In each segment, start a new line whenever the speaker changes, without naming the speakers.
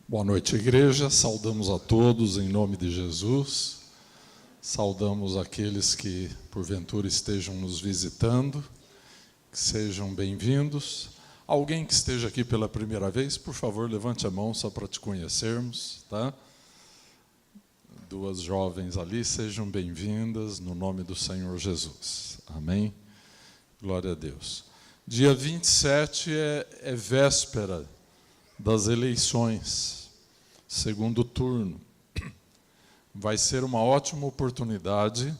Boa noite, igreja. Saudamos a todos em nome de Jesus. Saudamos aqueles que, porventura, estejam nos visitando. Que sejam bem-vindos. Alguém que esteja aqui pela primeira vez, por favor, levante a mão só para te conhecermos, tá? Duas jovens ali, sejam bem-vindas no nome do Senhor Jesus. Amém? Glória a Deus. Dia 27 é véspera das eleições, segundo turno. Vai ser uma ótima oportunidade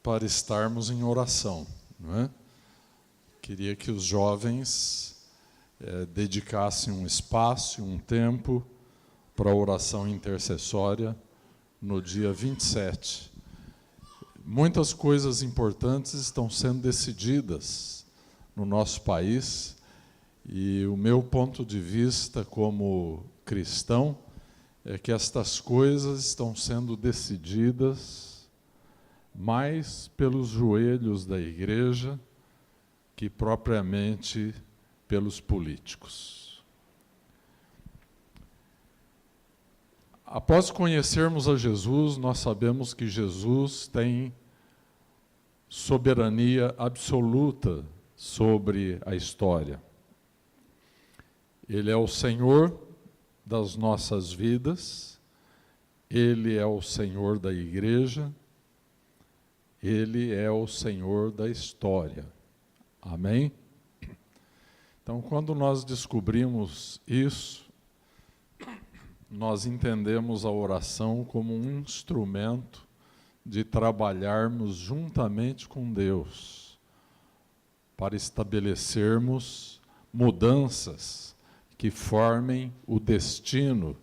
para estarmos em oração, não é? Queria que os jovens dedicassem um espaço, um tempo para a oração intercessória no dia 27. Muitas coisas importantes estão sendo decididas no nosso país e o meu ponto de vista como cristão é que estas coisas estão sendo decididas mais pelos joelhos da igreja que propriamente pelos políticos. Após conhecermos a Jesus, nós sabemos que Jesus tem soberania absoluta sobre a história. Ele é o Senhor das nossas vidas, Ele é o Senhor da igreja, Ele é o Senhor da história. Amém? Então, quando nós descobrimos isso, nós entendemos a oração como um instrumento de trabalharmos juntamente com Deus, para estabelecermos mudanças que formem o destino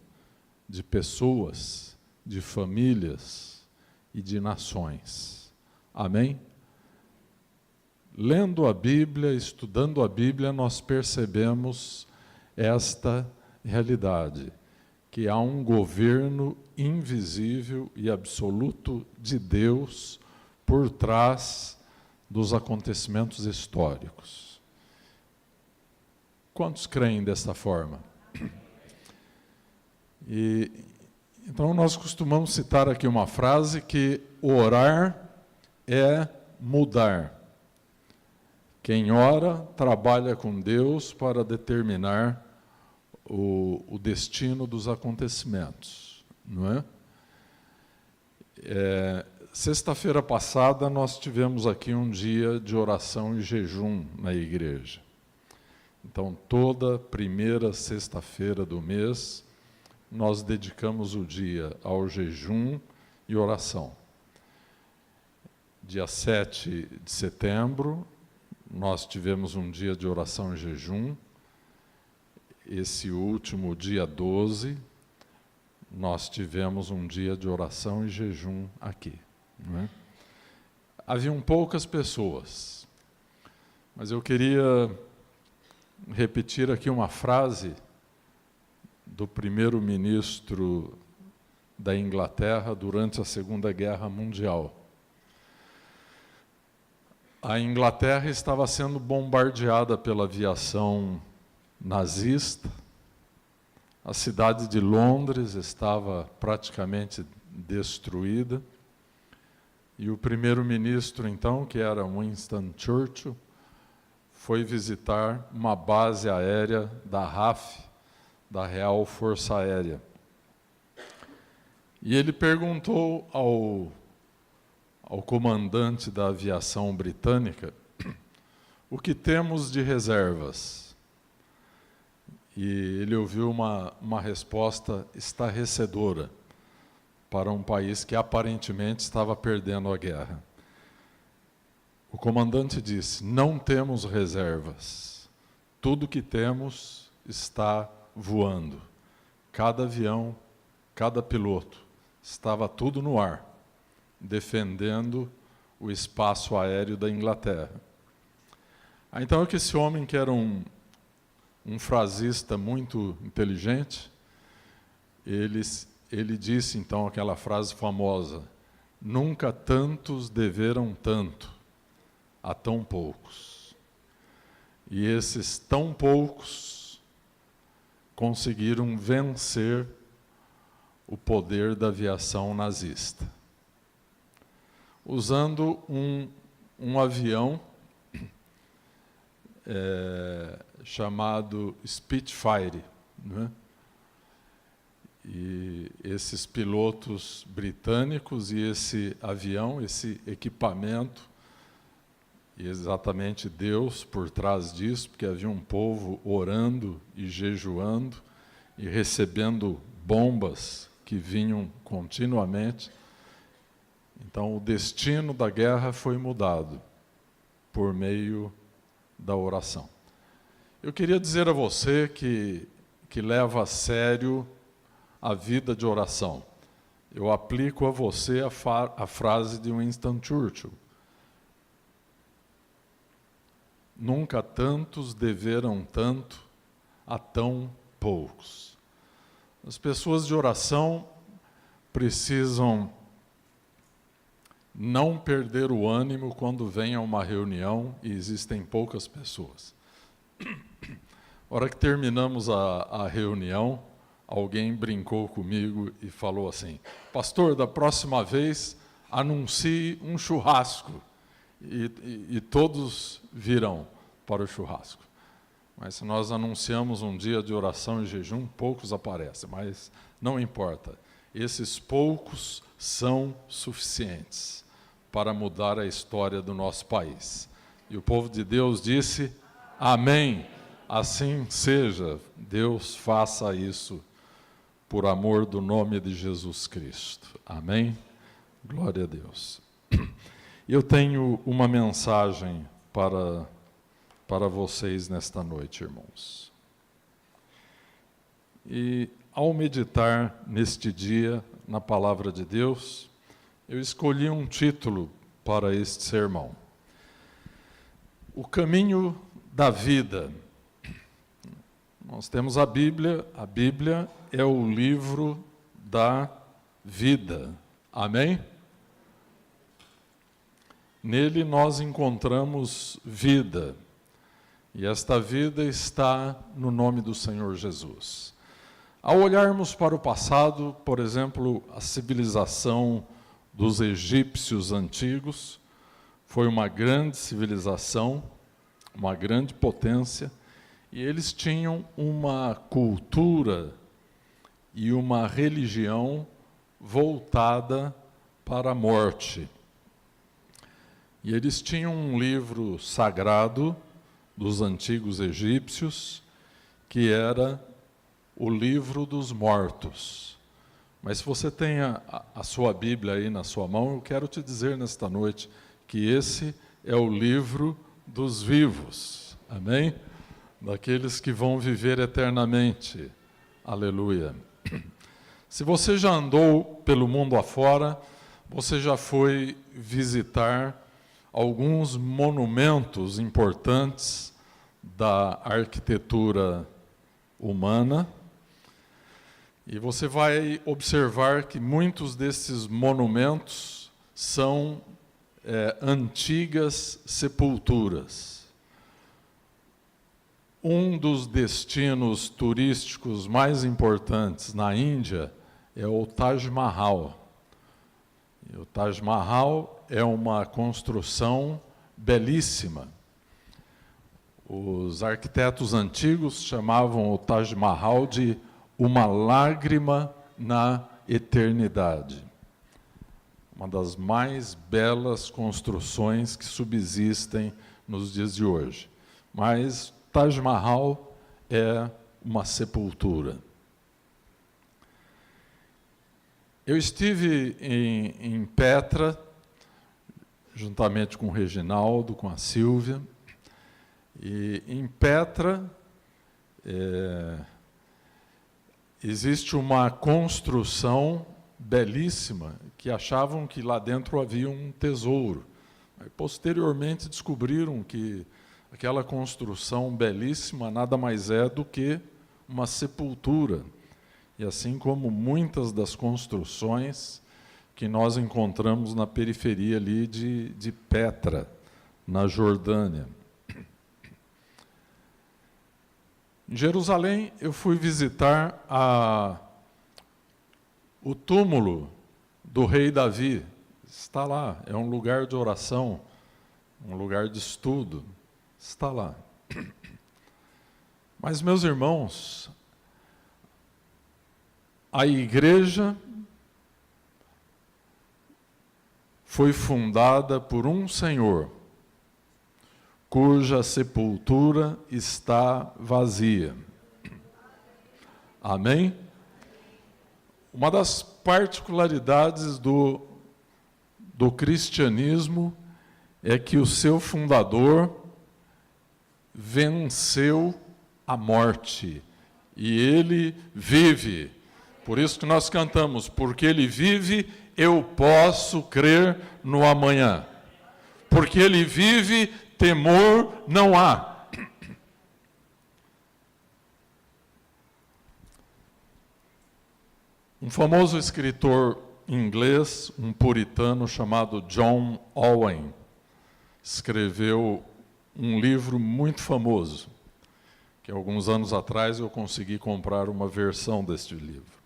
de pessoas, de famílias e de nações. Amém? Lendo a Bíblia, estudando a Bíblia, nós percebemos esta realidade, que há um governo invisível e absoluto de Deus por trás dos acontecimentos históricos. Quantos creem desta forma? Então, nós costumamos citar aqui uma frase que orar é mudar. Quem ora, trabalha com Deus para determinar o destino dos acontecimentos, não é? Sexta-feira passada, nós tivemos aqui um dia de oração e jejum na igreja. Então, toda primeira sexta-feira do mês, nós dedicamos o dia ao jejum e oração. Dia 7 de setembro, nós tivemos um dia de oração e jejum. Esse último, dia 12, nós tivemos um dia de oração e jejum aqui. Não é? Haviam poucas pessoas, mas eu queria repetir aqui uma frase do primeiro-ministro da Inglaterra durante a Segunda Guerra Mundial. A Inglaterra estava sendo bombardeada pela aviação nazista, a cidade de Londres estava praticamente destruída, e o primeiro-ministro, então, que era Winston Churchill, foi visitar uma base aérea da RAF, da Real Força Aérea. E ele perguntou ao comandante da aviação britânica o que temos de reservas. E ele ouviu uma resposta estarrecedora para um país que aparentemente estava perdendo a guerra. O comandante disse: não temos reservas, tudo que temos está voando. Cada avião, cada piloto, estava tudo no ar, defendendo o espaço aéreo da Inglaterra. Então é que esse homem, que era um frasista muito inteligente, ele disse então aquela frase famosa: nunca tantos deveram tanto a tão poucos. E esses tão poucos conseguiram vencer o poder da aviação nazista, usando um avião chamado Spitfire, né? E esses pilotos britânicos e esse avião, esse equipamento, e exatamente Deus por trás disso, porque havia um povo orando e jejuando e recebendo bombas que vinham continuamente. Então, o destino da guerra foi mudado por meio da oração. Eu queria dizer a você que leva a sério a vida de oração. Eu aplico a você a frase de Winston Churchill: nunca tantos deveram tanto a tão poucos. As pessoas de oração precisam não perder o ânimo quando vem a uma reunião e existem poucas pessoas. A hora que terminamos a reunião, alguém brincou comigo e falou assim: pastor, da próxima vez anuncie um churrasco e todos virão para o churrasco. Mas se nós anunciamos um dia de oração e jejum, poucos aparecem, mas não importa. Esses poucos são suficientes para mudar a história do nosso país. E o povo de Deus disse: amém. Assim seja, Deus faça isso por amor do nome de Jesus Cristo. Amém? Glória a Deus. Eu tenho uma mensagem para vocês nesta noite, irmãos. E ao meditar neste dia na palavra de Deus, eu escolhi um título para este sermão: O Caminho da Vida. Nós temos a Bíblia é o livro da vida. Amém? Nele nós encontramos vida, e esta vida está no nome do Senhor Jesus. Ao olharmos para o passado, por exemplo, a civilização dos egípcios antigos foi uma grande civilização, uma grande potência, e eles tinham uma cultura e uma religião voltada para a morte. E eles tinham um livro sagrado dos antigos egípcios, que era o livro dos mortos. Mas se você tem a sua Bíblia aí na sua mão, eu quero te dizer nesta noite que esse é o livro dos vivos. Amém? Daqueles que vão viver eternamente. Aleluia. Se você já andou pelo mundo afora, você já foi visitar alguns monumentos importantes da arquitetura humana, e você vai observar que muitos desses monumentos são antigas sepulturas. Um dos destinos turísticos mais importantes na Índia é o Taj Mahal. E o Taj Mahal é uma construção belíssima. Os arquitetos antigos chamavam o Taj Mahal de uma lágrima na eternidade. Uma das mais belas construções que subsistem nos dias de hoje. Mas Taj Mahal é uma sepultura. Eu estive em Petra, juntamente com o Reginaldo, com a Silvia, e em Petra existe uma construção belíssima, que achavam que lá dentro havia um tesouro. Mas, posteriormente descobriram que aquela construção belíssima nada mais é do que uma sepultura. E assim como muitas das construções que nós encontramos na periferia ali de Petra, na Jordânia. Em Jerusalém, eu fui visitar o túmulo do rei Davi. Está lá, é um lugar de oração, um lugar de estudo. Está lá. Mas, meus irmãos, a igreja foi fundada por um Senhor, cuja sepultura está vazia. Amém? Uma das particularidades do cristianismo é que o seu fundador venceu a morte e ele vive. Por isso que nós cantamos, porque ele vive, eu posso crer no amanhã. Porque ele vive, temor não há. Um famoso escritor inglês, um puritano chamado John Owen, escreveu um livro muito famoso, que alguns anos atrás eu consegui comprar uma versão deste livro.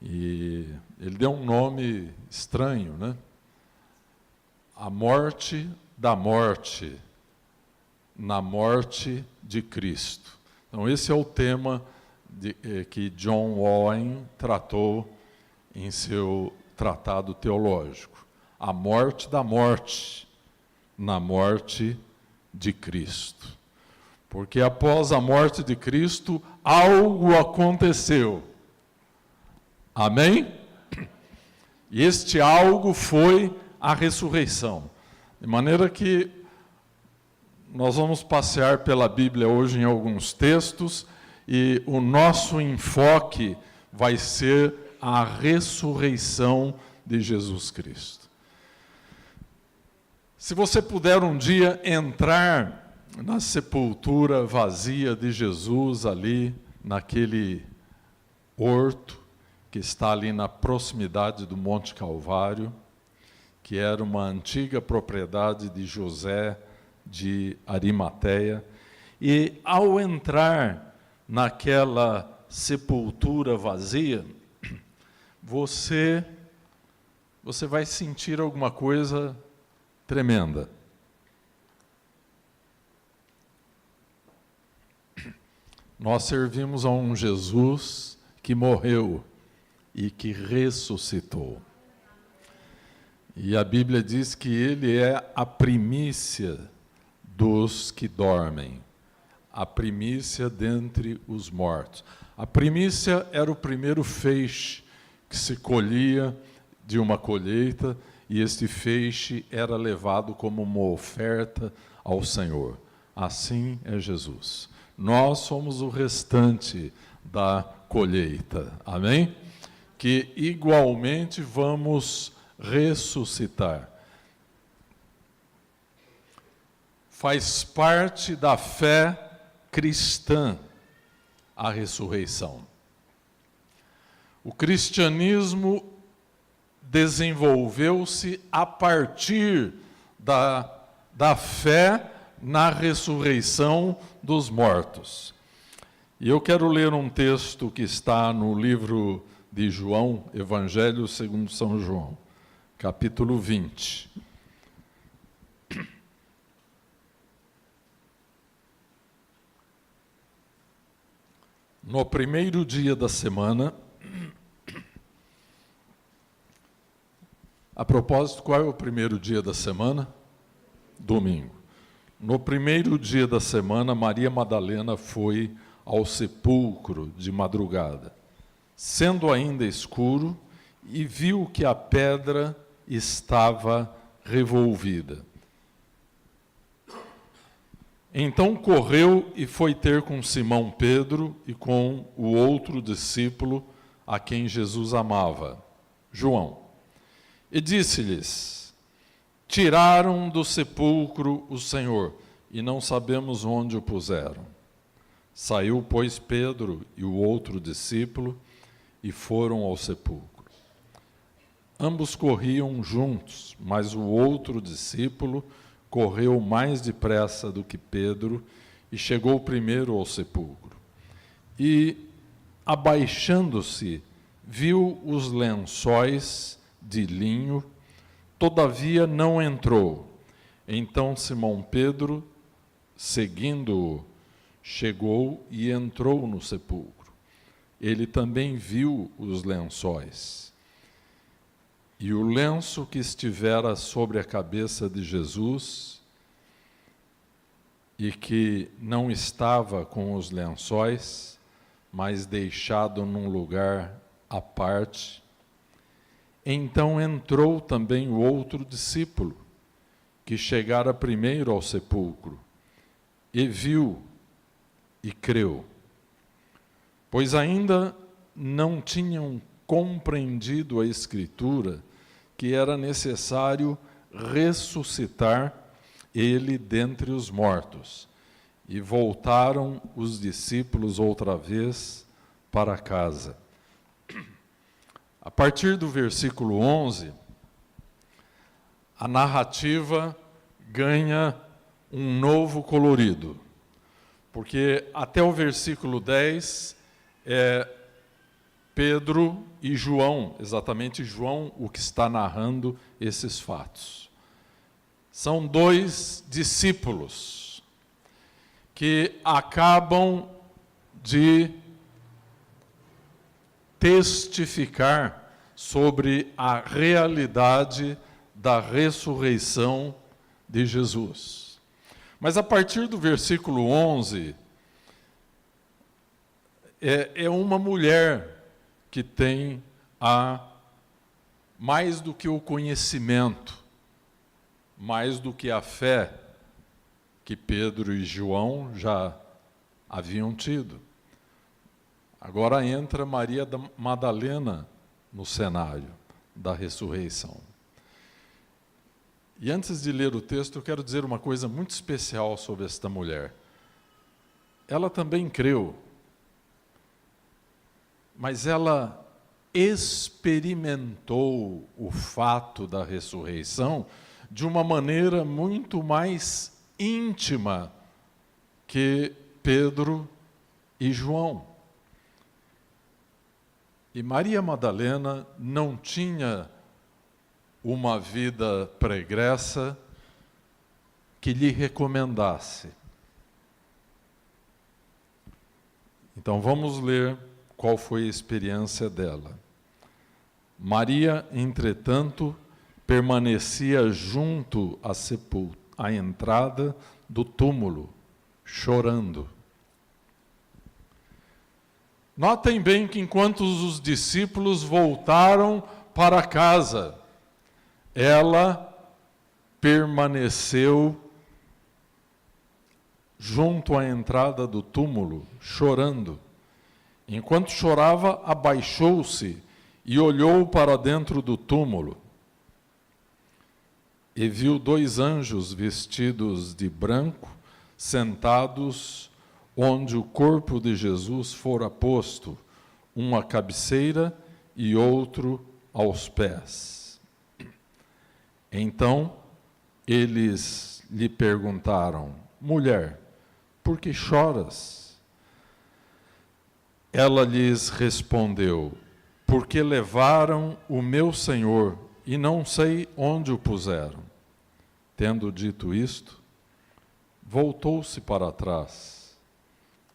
E ele deu um nome estranho, né? A morte da morte, na morte de Cristo. Então, esse é o tema que John Owen tratou em seu tratado teológico. A morte da morte, na morte de Cristo. Porque após a morte de Cristo, algo aconteceu. Amém? E este algo foi a ressurreição. De maneira que nós vamos passear pela Bíblia hoje em alguns textos e o nosso enfoque vai ser a ressurreição de Jesus Cristo. Se você puder um dia entrar na sepultura vazia de Jesus ali, naquele horto que está ali na proximidade do Monte Calvário, que era uma antiga propriedade de José de Arimateia, e ao entrar naquela sepultura vazia, você vai sentir alguma coisa tremenda. Nós servimos a um Jesus que morreu e que ressuscitou. E a Bíblia diz que ele é a primícia dos que dormem, a primícia dentre os mortos. A primícia era o primeiro feixe que se colhia de uma colheita, e este feixe era levado como uma oferta ao Senhor. Assim é Jesus. Nós somos o restante da colheita. Amém? Que igualmente vamos ressuscitar. Faz parte da fé cristã a ressurreição. O cristianismo desenvolveu-se a partir da fé na ressurreição dos mortos. E eu quero ler um texto que está no livro de João, Evangelho segundo São João, capítulo 20. No primeiro dia da semana, a propósito, qual é o primeiro dia da semana? Domingo. No primeiro dia da semana, Maria Madalena foi ao sepulcro de madrugada, sendo ainda escuro, e viu que a pedra estava revolvida. Então correu e foi ter com Simão Pedro e com o outro discípulo a quem Jesus amava, João. E disse-lhes: tiraram do sepulcro o Senhor, e não sabemos onde o puseram. Saiu, pois, Pedro e o outro discípulo, e foram ao sepulcro. Ambos corriam juntos, mas o outro discípulo correu mais depressa do que Pedro e chegou primeiro ao sepulcro. E, abaixando-se, viu os lençóis de linho, todavia não entrou. Então Simão Pedro, seguindo-o, chegou e entrou no sepulcro. Ele também viu os lençóis. E o lenço que estivera sobre a cabeça de Jesus, e que não estava com os lençóis, mas deixado num lugar à parte. Então entrou também o outro discípulo, que chegara primeiro ao sepulcro, e viu e creu, pois ainda não tinham compreendido a Escritura, que era necessário ressuscitar ele dentre os mortos. E voltaram os discípulos outra vez para casa. A partir do versículo 11, a narrativa ganha um novo colorido, porque até o versículo 10 é Pedro e João, exatamente João, o que está narrando esses fatos. São dois discípulos que acabam de testificar sobre a realidade da ressurreição de Jesus. Mas a partir do versículo 11, é uma mulher que tem mais do que o conhecimento, mais do que a fé que Pedro e João já haviam tido. Agora entra Maria Madalena no cenário da ressurreição. E antes de ler o texto, eu quero dizer uma coisa muito especial sobre esta mulher. Ela também creu, mas ela experimentou o fato da ressurreição de uma maneira muito mais íntima que Pedro e João. E Maria Madalena não tinha uma vida pregressa que lhe recomendasse. Então vamos ler qual foi a experiência dela. Maria, entretanto, permanecia junto à entrada do túmulo, chorando. Notem bem que enquanto os discípulos voltaram para casa, ela permaneceu junto à entrada do túmulo, chorando. Enquanto chorava, abaixou-se e olhou para dentro do túmulo. E viu 2 anjos vestidos de branco, sentados onde o corpo de Jesus fora posto, um à cabeceira e outro aos pés. Então, eles lhe perguntaram: mulher, por que choras? Ela lhes respondeu: porque levaram o meu Senhor e não sei onde o puseram. Tendo dito isto, voltou-se para trás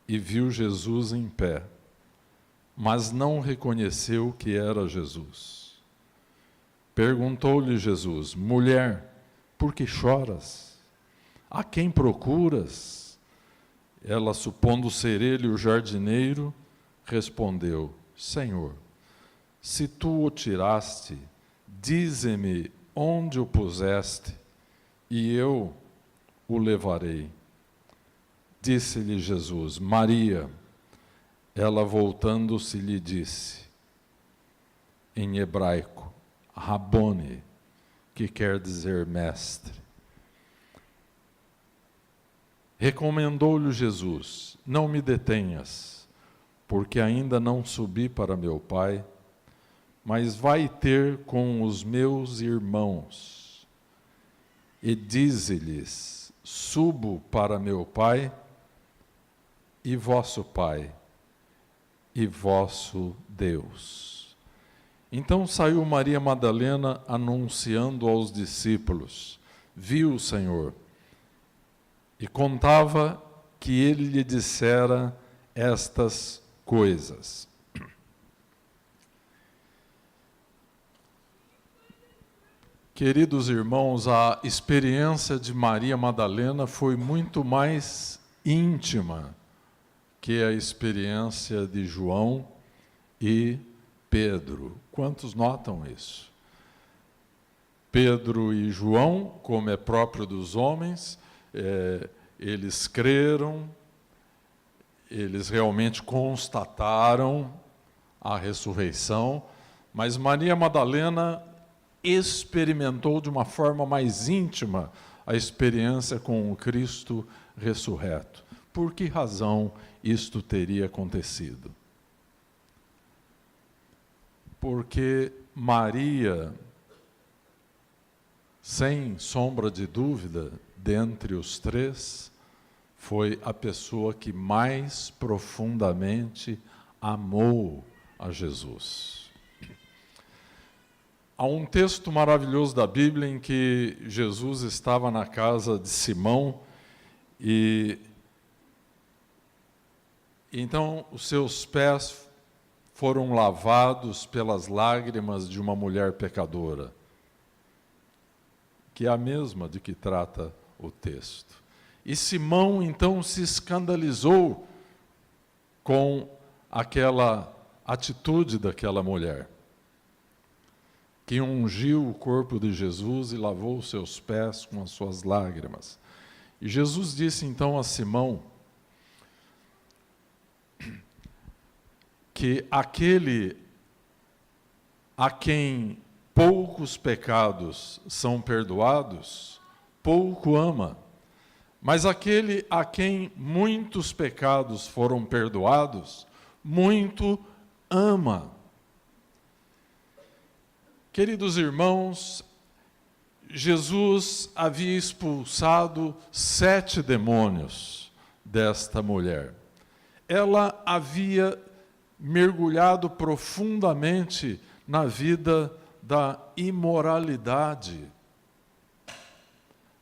e viu Jesus em pé, mas não reconheceu que era Jesus. Perguntou-lhe Jesus: mulher, por que choras? A quem procuras? Ela, supondo ser ele o jardineiro, respondeu: Senhor, se tu o tiraste, dize-me onde o puseste, e eu o levarei. Disse-lhe Jesus: Maria. Ela, voltando-se, lhe disse, em hebraico, Rabone, que quer dizer mestre. Recomendou-lhe Jesus: não me detenhas, porque ainda não subi para meu Pai, mas vai ter com os meus irmãos, e dize-lhes: subo para meu Pai e vosso Pai, e vosso Deus. Então saiu Maria Madalena anunciando aos discípulos, viu o Senhor, e contava que ele lhe dissera estas coisas. Queridos irmãos, a experiência de Maria Madalena foi muito mais íntima que a experiência de João e Pedro. Quantos notam isso? Pedro e João, como é próprio dos homens, eles creram, eles realmente constataram a ressurreição, mas Maria Madalena experimentou de uma forma mais íntima a experiência com o Cristo ressurreto. Por que razão isto teria acontecido? Porque Maria, sem sombra de dúvida, dentre os três, foi a pessoa que mais profundamente amou a Jesus. Há um texto maravilhoso da Bíblia em que Jesus estava na casa de Simão e então os seus pés foram lavados pelas lágrimas de uma mulher pecadora, que é a mesma de que trata o texto. E Simão então se escandalizou com aquela atitude daquela mulher, que ungiu o corpo de Jesus e lavou os seus pés com as suas lágrimas. E Jesus disse então a Simão que aquele a quem poucos pecados são perdoados, pouco ama. Mas aquele a quem muitos pecados foram perdoados, muito ama. Queridos irmãos, Jesus havia expulsado 7 demônios desta mulher. Ela havia mergulhado profundamente na vida da imoralidade,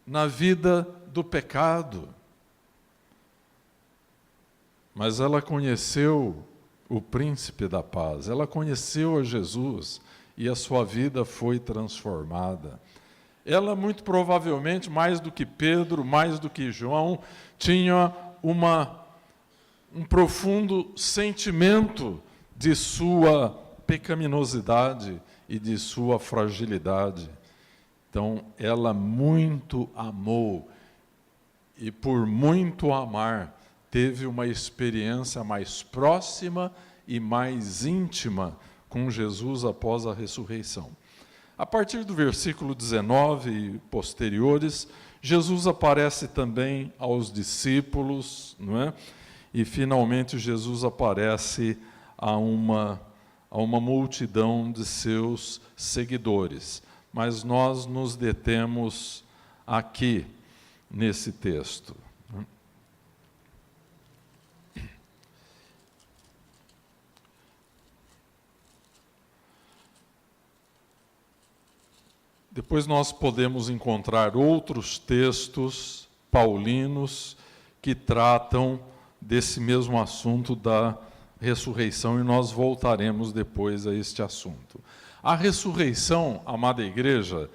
na vida do pecado. Mas ela conheceu o príncipe da paz, ela conheceu a Jesus, e a sua vida foi transformada. Ela, muito provavelmente, mais do que Pedro, mais do que João, tinha um profundo sentimento de sua pecaminosidade e de sua fragilidade. Então, ela muito amou, e por muito amar, teve uma experiência mais próxima e mais íntima com Jesus após a ressurreição. A partir do versículo 19 e posteriores, Jesus aparece também aos discípulos, não é? E finalmente Jesus aparece a uma multidão de seus seguidores. Mas nós nos detemos aqui nesse texto. Depois nós podemos encontrar outros textos paulinos que tratam desse mesmo assunto da ressurreição, e nós voltaremos depois a este assunto. A ressurreição, amada igreja,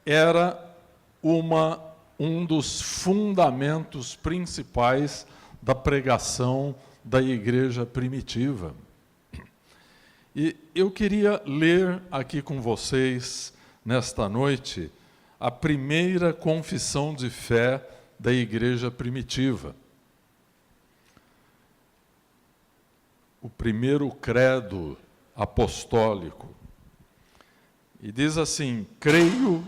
era um dos fundamentos principais da pregação da igreja primitiva. E eu queria ler aqui com vocês, nesta noite, a primeira confissão de fé da igreja primitiva. O primeiro credo apostólico. E diz assim: creio.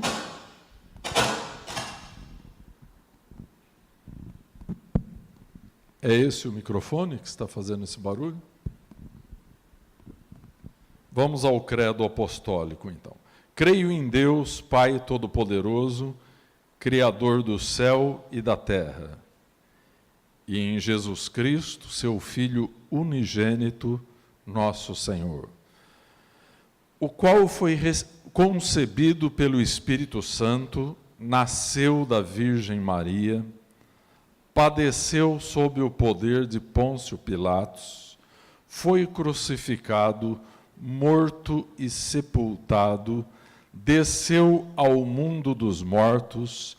É esse o microfone que está fazendo esse barulho? Vamos ao credo apostólico, então. Creio em Deus, Pai Todo-Poderoso, Criador do céu e da terra, e em Jesus Cristo, seu Filho unigênito, nosso Senhor, o qual foi concebido pelo Espírito Santo, nasceu da Virgem Maria, padeceu sob o poder de Pôncio Pilatos, foi crucificado, morto e sepultado, desceu ao mundo dos mortos,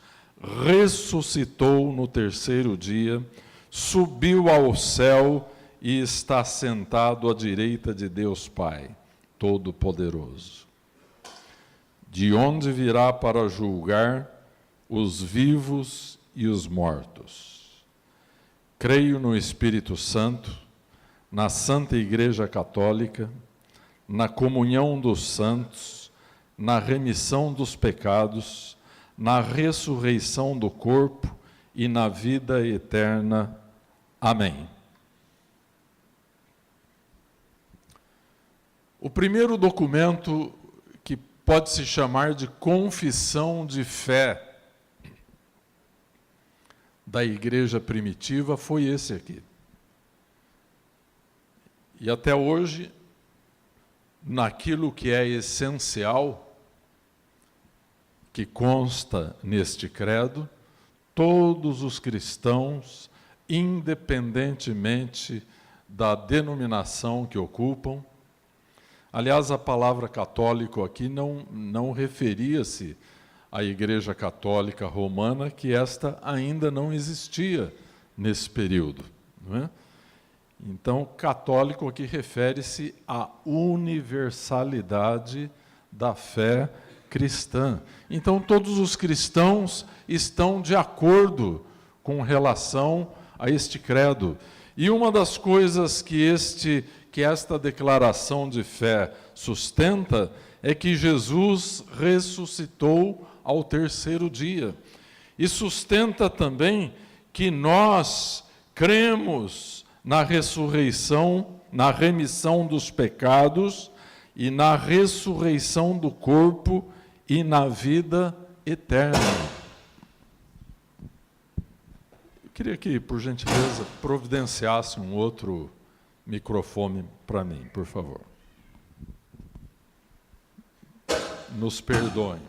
ressuscitou no terceiro dia, subiu ao céu e está sentado à direita de Deus Pai Todo-Poderoso, de onde virá para julgar os vivos e os mortos. Creio no Espírito Santo, na Santa Igreja Católica, na comunhão dos santos, na remissão dos pecados, na ressurreição do corpo e na vida eterna. Amém. O primeiro documento que pode se chamar de confissão de fé da igreja primitiva foi esse aqui. E até hoje, naquilo que é essencial, que consta neste credo, todos os cristãos, independentemente da denominação que ocupam. Aliás, a palavra católico aqui não referia-se à Igreja Católica Romana, que esta ainda não existia nesse período, não é? Então, católico aqui refere-se à universalidade da fé cristã. Então, todos os cristãos estão de acordo com relação a este credo. E uma das coisas que esta declaração de fé sustenta é que Jesus ressuscitou ao terceiro dia. E sustenta também que nós cremos na ressurreição, na remissão dos pecados e na ressurreição do corpo e na vida eterna. Eu queria que, por gentileza, providenciasse um outro microfone para mim, por favor. Nos perdoem.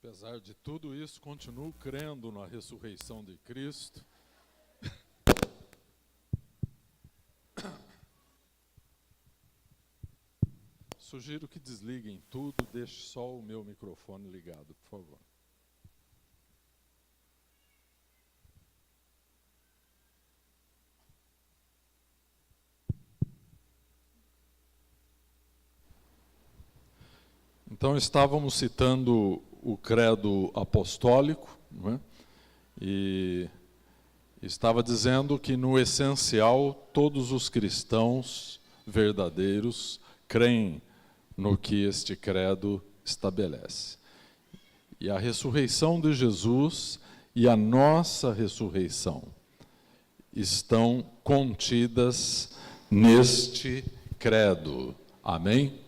Apesar de tudo isso, continuo crendo na ressurreição de Cristo. Sugiro que desliguem tudo, deixe só o meu microfone ligado, por favor. Então, estávamos citando o credo apostólico, não é? E estava dizendo que, no essencial, todos os cristãos verdadeiros creem no que este credo estabelece. E a ressurreição de Jesus e a nossa ressurreição estão contidas neste credo. Amém?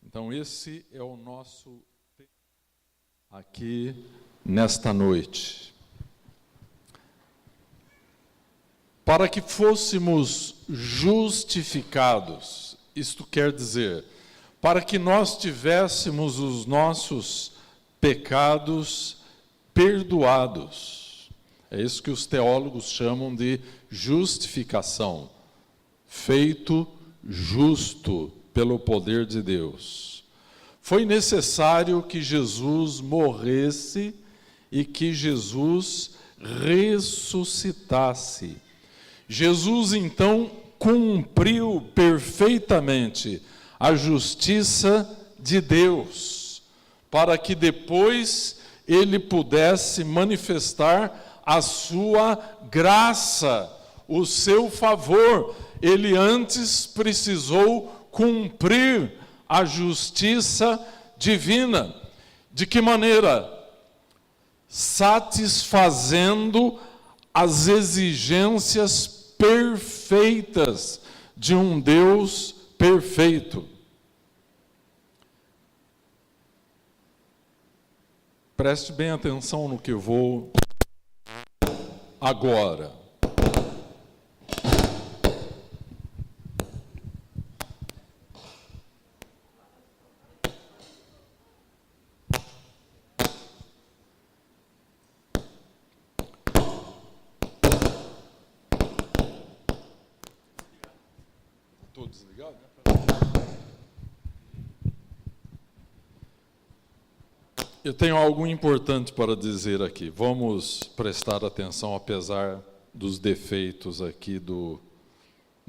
Então, esse é o nosso aqui nesta noite. Para que fôssemos justificados, isto quer dizer, para que nós tivéssemos os nossos pecados perdoados. É isso que os teólogos chamam de justificação. feito justo pelo poder de Deus. Foi necessário que Jesus morresse e que Jesus ressuscitasse. Jesus, então, cumpriu perfeitamente a justiça de Deus, para que depois ele pudesse manifestar a sua graça, o seu favor. Ele antes precisou cumprir a justiça divina. De que maneira? Satisfazendo as exigências perfeitas de um Deus perfeito. Preste bem atenção no que eu vou agora. Estou desligado? Eu tenho algo importante para dizer aqui. Vamos prestar atenção, apesar dos defeitos aqui do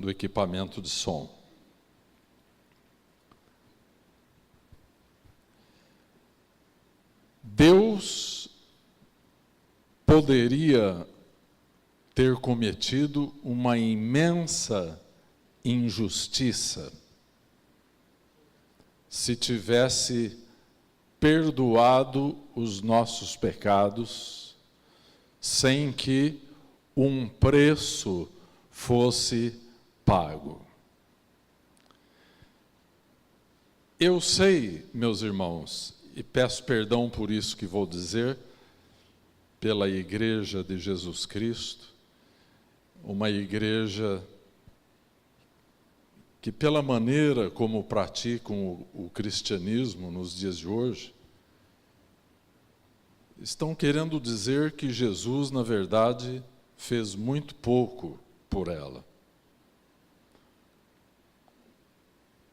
equipamento de som. Deus poderia ter cometido uma imensa injustiça se tivesse perdoado os nossos pecados sem que um preço fosse pago. Eu sei, meus irmãos, e peço perdão por isso que vou dizer, pela Igreja de Jesus Cristo, uma igreja que, pela maneira como praticam o cristianismo nos dias de hoje, estão querendo dizer que Jesus, na verdade, fez muito pouco por ela.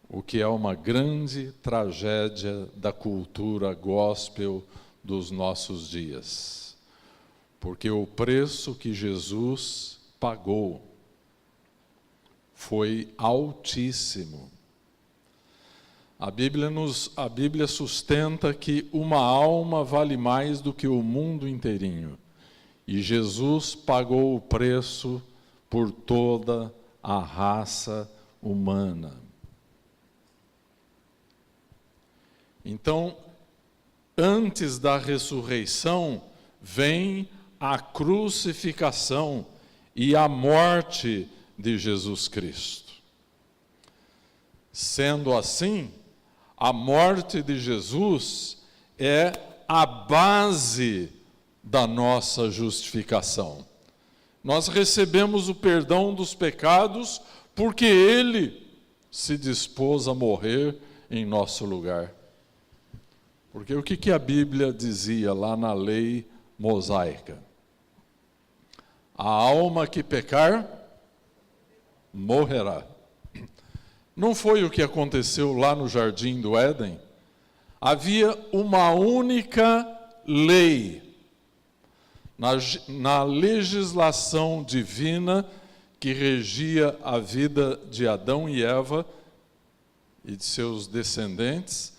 O que é uma grande tragédia da cultura gospel dos nossos dias. Porque o preço que Jesus pagou foi altíssimo. A Bíblia sustenta que uma alma vale mais do que o mundo inteirinho. E Jesus pagou o preço por toda a raça humana. Então, antes da ressurreição, vem a crucificação e a morte de Jesus Cristo. Sendo assim, a morte de Jesus é a base da nossa justificação. Nós recebemos o perdão dos pecados porque Ele se dispôs a morrer em nosso lugar. Porque o que a Bíblia dizia lá na lei mosaica? A alma que pecar, morrerá. Não foi o que aconteceu lá no Jardim do Éden? Havia uma única lei. Na legislação divina que regia a vida de Adão e Eva e de seus descendentes,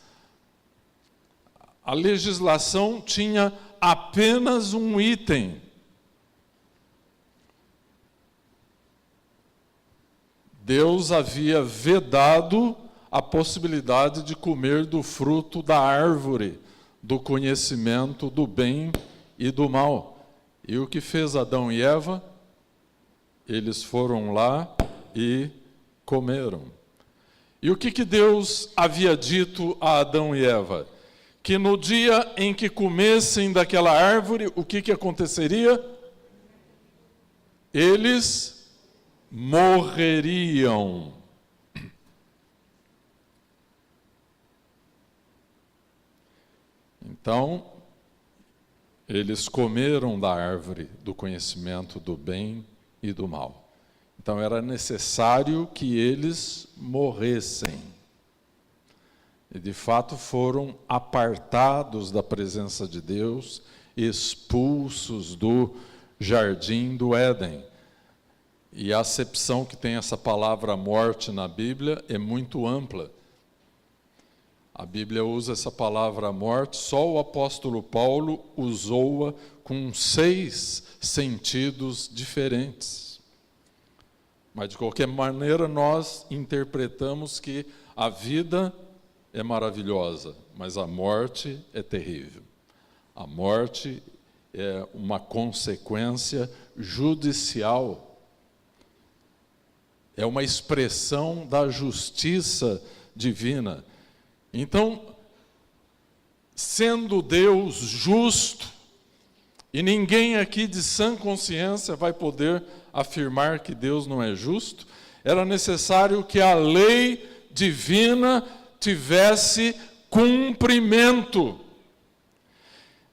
a legislação tinha apenas um item. Deus havia vedado a possibilidade de comer do fruto da árvore, do conhecimento do bem e do mal. E o que fez Adão e Eva? Eles foram lá e comeram. E o que Deus havia dito a Adão e Eva? Que no dia em que comessem daquela árvore, o que aconteceria? Eles morreriam. Então, eles comeram da árvore do conhecimento do bem e do mal. Então era necessário que eles morressem. E de fato foram apartados da presença de Deus, expulsos do jardim do Éden. E a acepção que tem essa palavra morte na Bíblia é muito ampla. A Bíblia usa essa palavra morte, só o apóstolo Paulo usou-a com 6 sentidos diferentes. Mas, de qualquer maneira, nós interpretamos que a vida é maravilhosa, mas a morte é terrível. A morte é uma consequência judicial. É uma expressão da justiça divina. Então, sendo Deus justo, e ninguém aqui de sã consciência vai poder afirmar que Deus não é justo, era necessário que a lei divina tivesse cumprimento,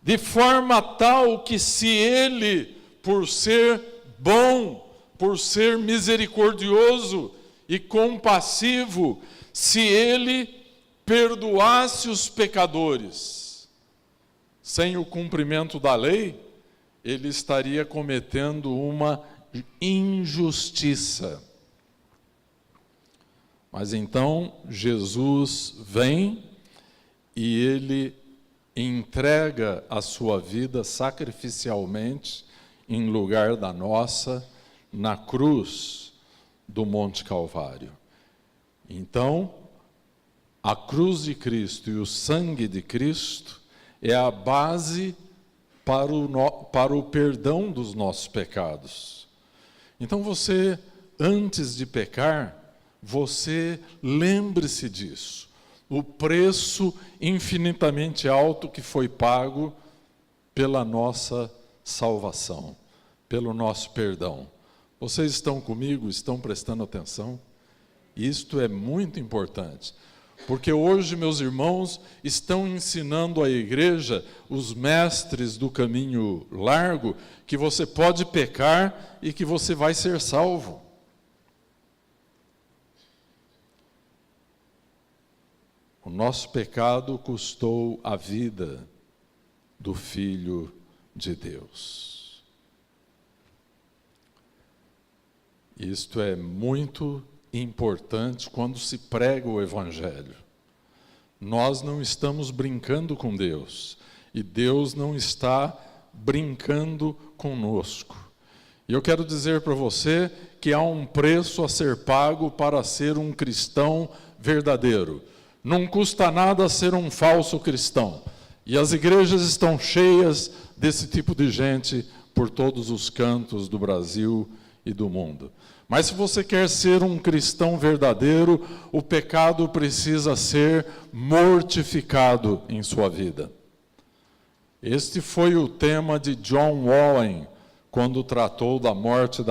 de forma tal que se Ele, por ser bom, por ser misericordioso e compassivo, se Ele perdoasse os pecadores, sem o cumprimento da lei, Ele estaria cometendo uma injustiça. Mas então Jesus vem e Ele entrega a sua vida sacrificialmente em lugar da nossa, na cruz do Monte Calvário. Então, a cruz de Cristo e o sangue de Cristo é a base para o perdão dos nossos pecados. Então você, antes de pecar, você lembre-se disso. O preço infinitamente alto que foi pago pela nossa salvação, pelo nosso perdão. Vocês estão comigo? Estão prestando atenção? Isto é muito importante. Porque hoje, meus irmãos, estão ensinando à igreja, os mestres do caminho largo, que você pode pecar e que você vai ser salvo. O nosso pecado custou a vida do Filho de Deus. Isto é muito importante quando se prega o Evangelho. Nós não estamos brincando com Deus, e Deus não está brincando conosco. E eu quero dizer para você que há um preço a ser pago para ser um cristão verdadeiro. Não custa nada ser um falso cristão. E as igrejas estão cheias desse tipo de gente por todos os cantos do Brasil e do mundo. Mas se você quer ser um cristão verdadeiro, o pecado precisa ser mortificado em sua vida. Este foi o tema de John Owen, quando tratou da morte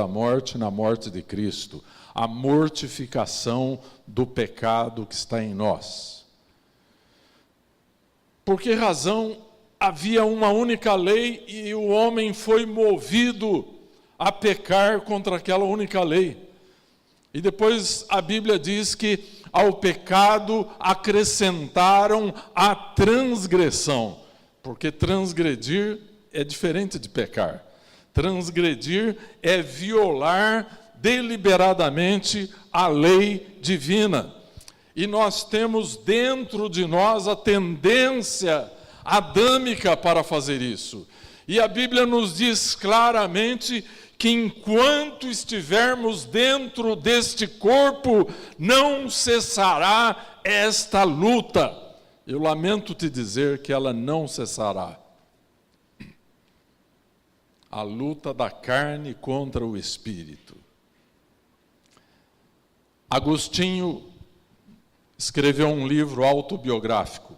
na morte de Cristo. A mortificação do pecado que está em nós. Por que razão havia uma única lei e o homem foi movido a pecar contra aquela única lei? E depois a Bíblia diz que ao pecado acrescentaram a transgressão, porque transgredir é diferente de pecar. Transgredir é violar deliberadamente a lei divina. E nós temos dentro de nós a tendência adâmica para fazer isso. E a Bíblia nos diz claramente que enquanto estivermos dentro deste corpo, não cessará esta luta. Eu lamento te dizer que ela não cessará. A luta da carne contra o espírito. Agostinho escreveu um livro autobiográfico,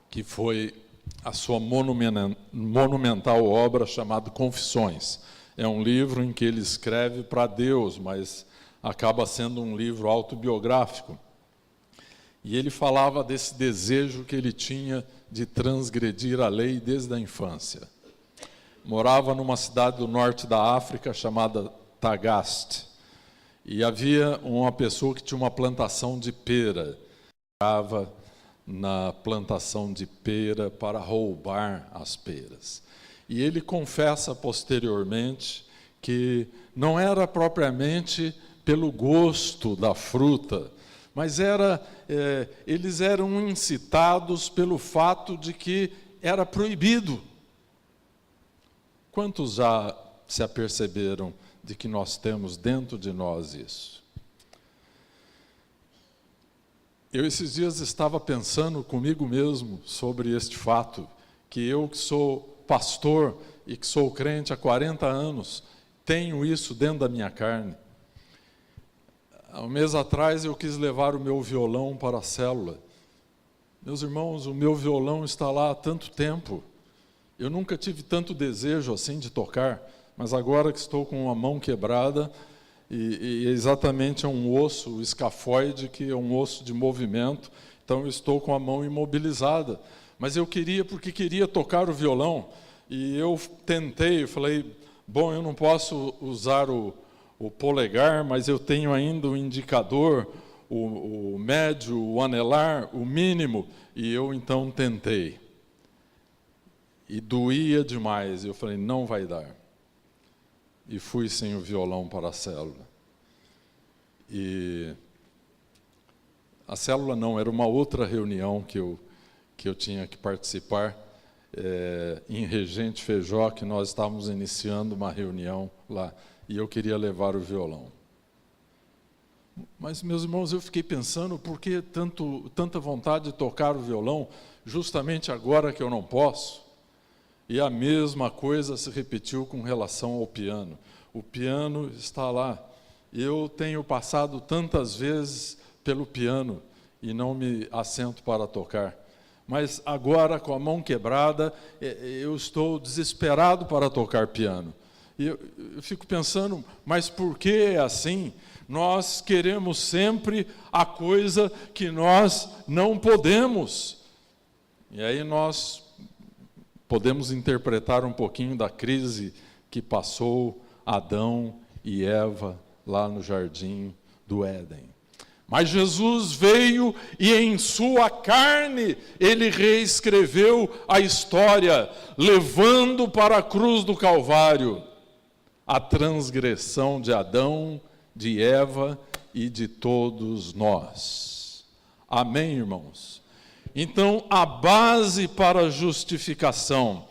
que foi a sua monumental obra chamada Confissões. É um livro em que ele escreve para Deus, mas acaba sendo um livro autobiográfico. E ele falava desse desejo que ele tinha de transgredir a lei desde a infância. morava numa cidade do norte da África chamada Tagaste. E havia uma pessoa que tinha uma plantação de pera. Estava na plantação de pera para roubar as peras. E ele confessa posteriormente que não era propriamente pelo gosto da fruta, mas eles eram incitados pelo fato de que era proibido. Quantos já se aperceberam de que nós temos dentro de nós isso? Eu esses dias estava pensando comigo mesmo sobre este fato, que eu que sou pastor e que sou crente há 40 anos, tenho isso dentro da minha carne. Há um mês atrás eu quis levar o meu violão para a célula. Meus irmãos, o meu violão está lá há tanto tempo. Eu nunca tive tanto desejo assim de tocar, mas agora que estou com a mão quebrada, e exatamente é um osso, o escafoide, que é um osso de movimento, então eu estou com a mão imobilizada. Mas eu porque queria tocar o violão, e eu tentei, eu falei, bom, eu não posso usar o polegar, mas eu tenho ainda o indicador, o médio, o anelar, o mínimo, e eu então tentei. E doía demais, eu falei, não vai dar. E fui sem o violão para a célula. E a célula não, era uma outra reunião que eu tinha que participar, em Regente Feijó, que nós estávamos iniciando uma reunião lá, e eu queria levar o violão. Mas, meus irmãos, eu fiquei pensando, por que tanta vontade de tocar o violão, justamente agora que eu não posso? E a mesma coisa se repetiu com relação ao piano. O piano está lá. Eu tenho passado tantas vezes pelo piano e não me assento para tocar. Mas agora, com a mão quebrada, eu estou desesperado para tocar piano. E eu fico pensando, mas por que é assim? Nós queremos sempre a coisa que nós não podemos. E aí nós podemos interpretar um pouquinho da crise que passou Adão e Eva lá no jardim do Éden. Mas Jesus veio e em sua carne ele reescreveu a história, levando para a cruz do Calvário a transgressão de Adão, de Eva e de todos nós. Amém, irmãos? Então, a base para a justificação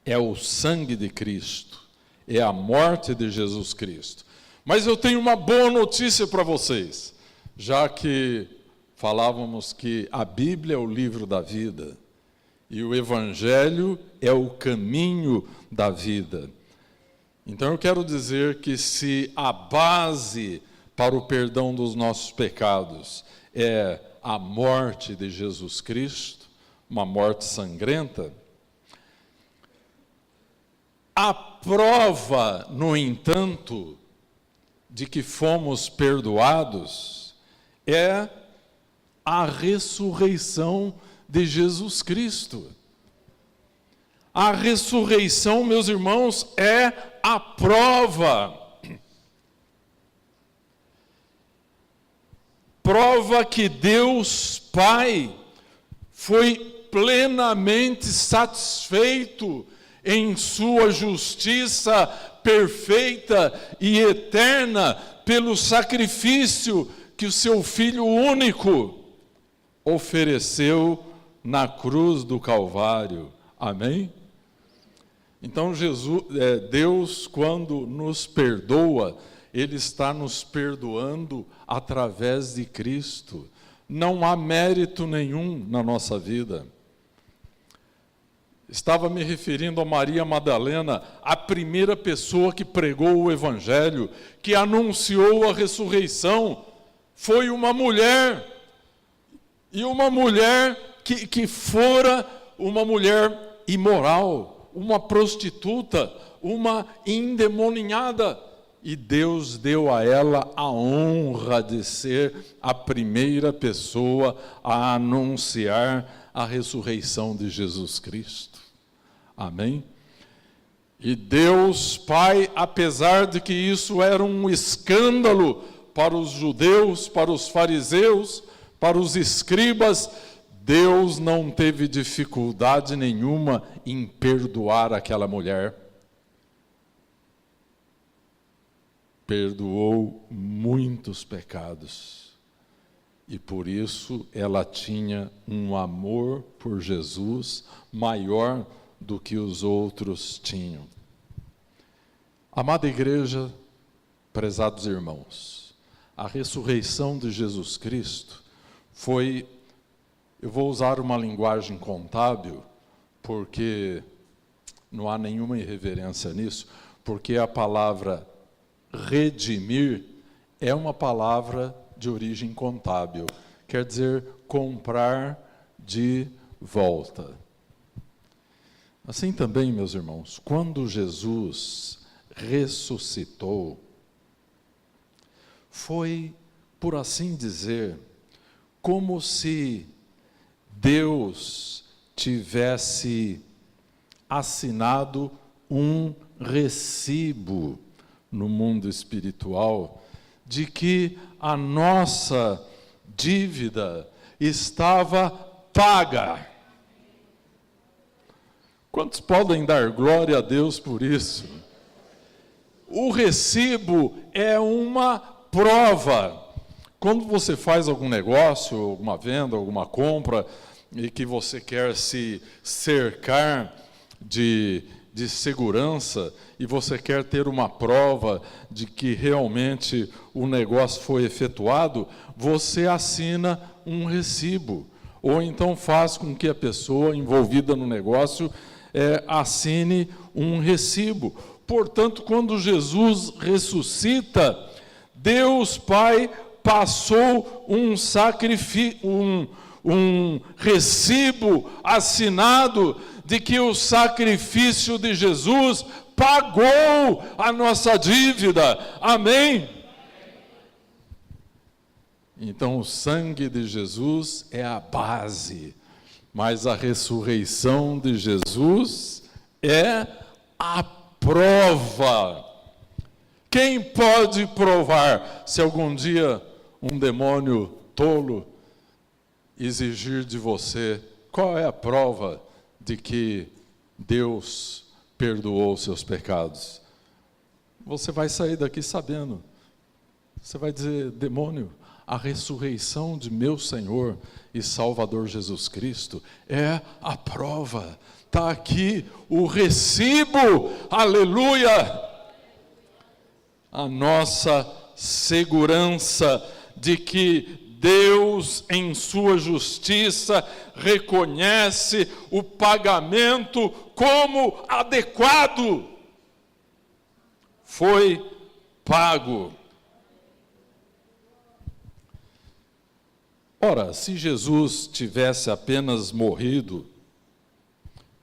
é o sangue de Cristo, é a morte de Jesus Cristo. Mas eu tenho uma boa notícia para vocês, já que falávamos que a Bíblia é o livro da vida e o Evangelho é o caminho da vida. Então eu quero dizer que se a base para o perdão dos nossos pecados é a morte de Jesus Cristo, uma morte sangrenta, a prova, no entanto, de que fomos perdoados é a ressurreição de Jesus Cristo. A ressurreição, meus irmãos, é a prova. Prova que Deus Pai foi plenamente satisfeito em sua justiça perfeita e eterna pelo sacrifício que o seu Filho único ofereceu na cruz do Calvário. Amém? Então Deus, quando nos perdoa, Ele está nos perdoando através de Cristo. Não há mérito nenhum na nossa vida. Estava me referindo a Maria Madalena, a primeira pessoa que pregou o Evangelho, que anunciou a ressurreição, foi uma mulher. E uma mulher que fora uma mulher imoral, uma prostituta, uma endemoninhada. E Deus deu a ela a honra de ser a primeira pessoa a anunciar a ressurreição de Jesus Cristo. Amém? E Deus Pai, apesar de que isso era um escândalo para os judeus, para os fariseus, para os escribas, Deus não teve dificuldade nenhuma em perdoar aquela mulher. Perdoou muitos pecados. E por isso ela tinha um amor por Jesus maior do que os outros tinham. Amada igreja, prezados irmãos, a ressurreição de Jesus Cristo foi, eu vou usar uma linguagem contábil, porque não há nenhuma irreverência nisso, porque a palavra redimir é uma palavra de origem contábil, quer dizer comprar de volta. Assim também, meus irmãos, quando Jesus ressuscitou, foi, por assim dizer, como se Deus tivesse assinado um recibo no mundo espiritual de que a nossa dívida estava paga. Quantos podem dar glória a Deus por isso? O recibo é uma prova. Quando você faz algum negócio, alguma venda, alguma compra, e que você quer se cercar de segurança, e você quer ter uma prova de que realmente o negócio foi efetuado, você assina um recibo. Ou então faz com que a pessoa envolvida no negócio assine um recibo. Portanto, quando Jesus ressuscita, Deus Pai passou um recibo assinado de que o sacrifício de Jesus pagou a nossa dívida. Amém? Então, o sangue de Jesus é a base, mas a ressurreição de Jesus é a prova. Quem pode provar se algum dia um demônio tolo exigir de você qual é a prova de que Deus perdoou os seus pecados? Você vai sair daqui sabendo. Você vai dizer: demônio, a ressurreição de meu Senhor e Salvador Jesus Cristo é a prova. Está aqui o recibo, aleluia! A nossa segurança de que Deus, em sua justiça, reconhece o pagamento como adequado. Foi pago. Ora, se Jesus tivesse apenas morrido,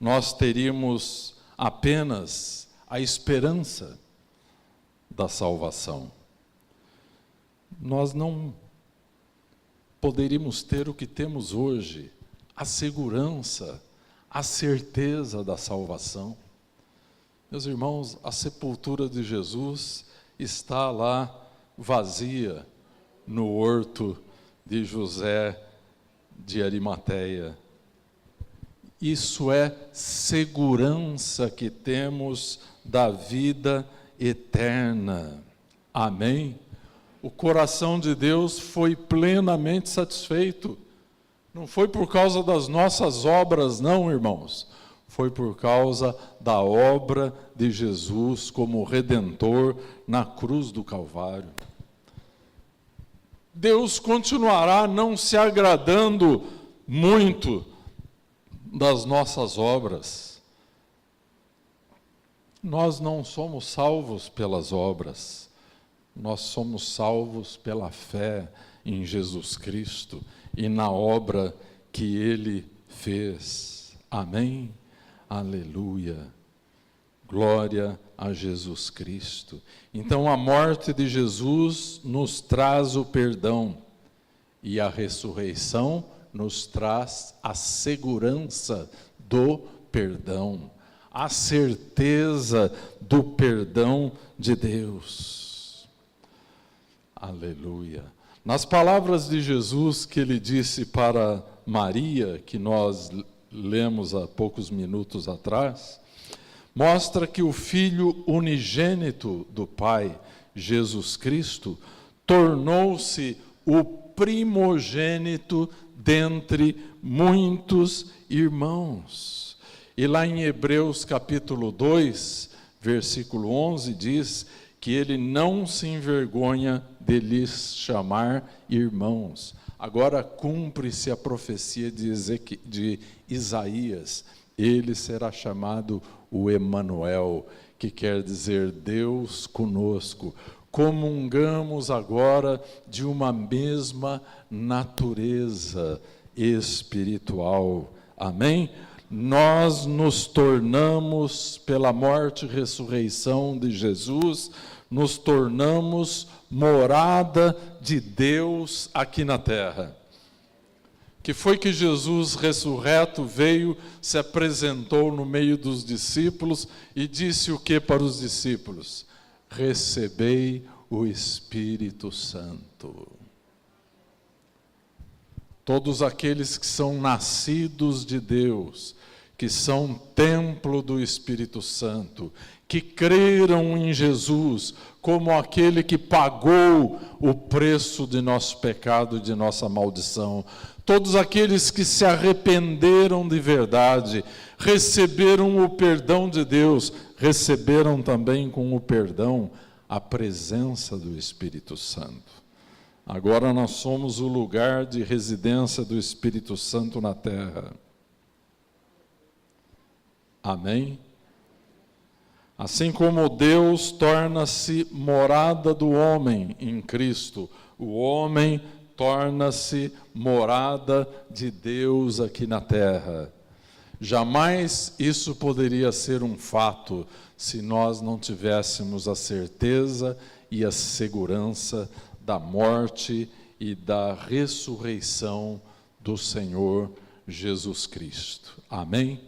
nós teríamos apenas a esperança da salvação. Nós não poderíamos ter o que temos hoje, a segurança, a certeza da salvação. Meus irmãos, a sepultura de Jesus está lá vazia no horto de José de Arimateia. Isso é segurança que temos da vida eterna. Amém? O coração de Deus foi plenamente satisfeito. Não foi por causa das nossas obras, não, irmãos. Foi por causa da obra de Jesus como Redentor na cruz do Calvário. Deus continuará não se agradando muito das nossas obras. Nós não somos salvos pelas obras, nós somos salvos pela fé em Jesus Cristo e na obra que Ele fez. Amém? Aleluia! Glória a Jesus Cristo. Então, a morte de Jesus nos traz o perdão e a ressurreição nos traz a segurança do perdão. a certeza do perdão de Deus. Aleluia. Nas palavras de Jesus que ele disse para Maria, que nós lemos há poucos minutos atrás, mostra que o Filho unigênito do Pai, Jesus Cristo, tornou-se o primogênito dentre muitos irmãos. E lá em Hebreus capítulo 2, versículo 11, diz que ele não se envergonha de lhes chamar irmãos. Agora cumpre-se a profecia de Isaías, ele será chamado o Emanuel, que quer dizer Deus conosco. Comungamos agora de uma mesma natureza espiritual. Amém? Nós nos tornamos, pela morte e ressurreição de Jesus, nos tornamos morada de Deus aqui na terra. Que foi que Jesus ressurreto veio, se apresentou no meio dos discípulos e disse o que para os discípulos? Recebei o Espírito Santo. Todos aqueles que são nascidos de Deus, que são templo do Espírito Santo, que creram em Jesus como aquele que pagou o preço de nosso pecado e de nossa maldição, todos aqueles que se arrependeram de verdade, receberam o perdão de Deus, receberam também com o perdão a presença do Espírito Santo. Agora nós somos o lugar de residência do Espírito Santo na terra. Amém? Assim como Deus torna-se morada do homem em Cristo, o homem torna-se morada de Deus aqui na terra. Jamais isso poderia ser um fato se nós não tivéssemos a certeza e a segurança da morte e da ressurreição do Senhor Jesus Cristo. Amém?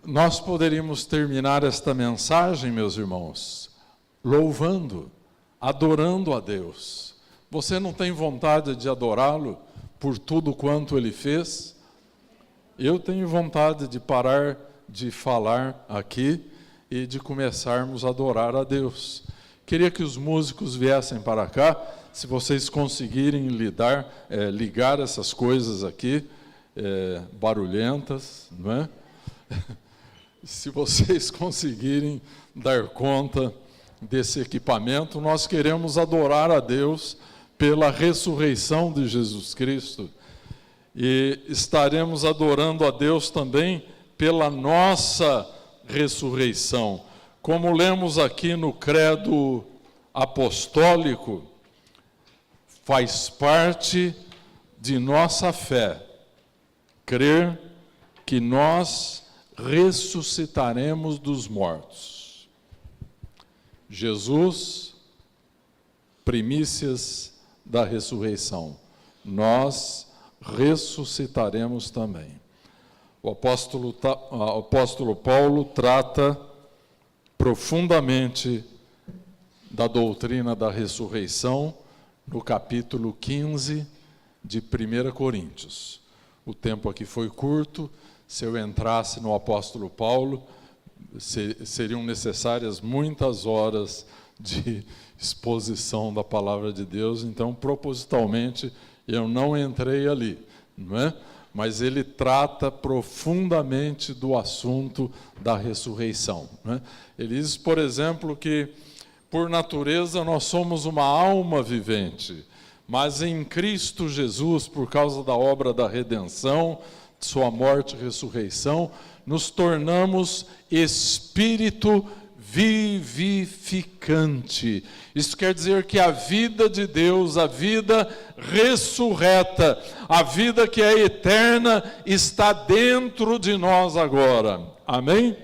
Nós poderíamos terminar esta mensagem, meus irmãos, louvando, adorando a Deus. Você não tem vontade de adorá-lo por tudo quanto Ele fez? Eu tenho vontade de parar de falar aqui e de começarmos a adorar a Deus. Queria que os músicos viessem para cá, se vocês conseguirem ligar essas coisas aqui, barulhentas, não é? Se vocês conseguirem dar conta desse equipamento, nós queremos adorar a Deus pela ressurreição de Jesus Cristo. E estaremos adorando a Deus também pela nossa ressurreição. Como lemos aqui no credo apostólico, faz parte de nossa fé crer que nós ressuscitaremos dos mortos. Jesus, primícias da ressurreição. Nós ressuscitaremos também. O apóstolo Paulo trata profundamente da doutrina da ressurreição no capítulo 15 de 1 Coríntios. O tempo aqui foi curto. Se eu entrasse no apóstolo Paulo, seriam necessárias muitas horas de exposição da palavra de Deus, então, propositalmente, eu não entrei ali, não é? Mas ele trata profundamente do assunto da ressurreição, não é? Ele diz, por exemplo, que, por natureza, nós somos uma alma vivente, mas em Cristo Jesus, por causa da obra da redenção, sua morte e ressurreição, nos tornamos espírito vivificante. Isso quer dizer que a vida de Deus, a vida ressurreta, a vida que é eterna, está dentro de nós agora. Amém?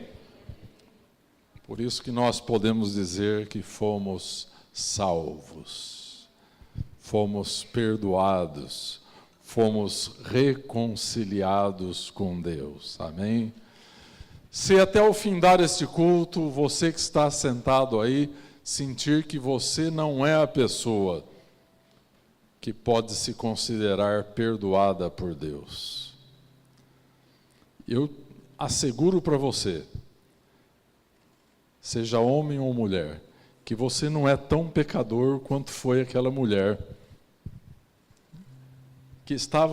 Por isso que nós podemos dizer que fomos salvos, fomos perdoados, fomos reconciliados com Deus. Amém? Se até o findar este culto, você que está sentado aí, sentir que você não é a pessoa que pode se considerar perdoada por Deus, eu asseguro para você, seja homem ou mulher, que você não é tão pecador quanto foi aquela mulher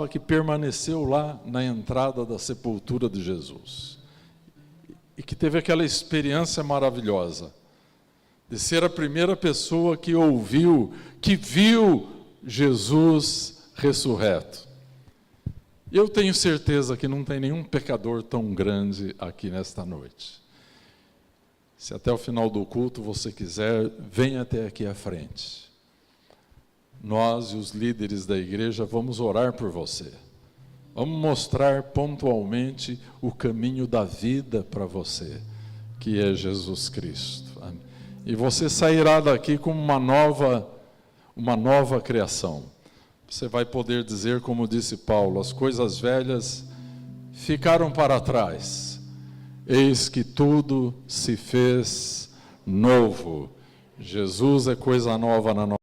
que permaneceu lá na entrada da sepultura de Jesus e que teve aquela experiência maravilhosa de ser a primeira pessoa que ouviu, que viu Jesus ressurreto. Eu tenho certeza que não tem nenhum pecador tão grande aqui nesta noite. Se até o final do culto você quiser, venha até aqui à frente. Nós e os líderes da igreja vamos orar por você. Vamos mostrar pontualmente o caminho da vida para você, que é Jesus Cristo. Amém? E você sairá daqui com uma nova criação. Você vai poder dizer, como disse Paulo, as coisas velhas ficaram para trás. Eis que tudo se fez novo. Jesus é coisa nova na nossa vida.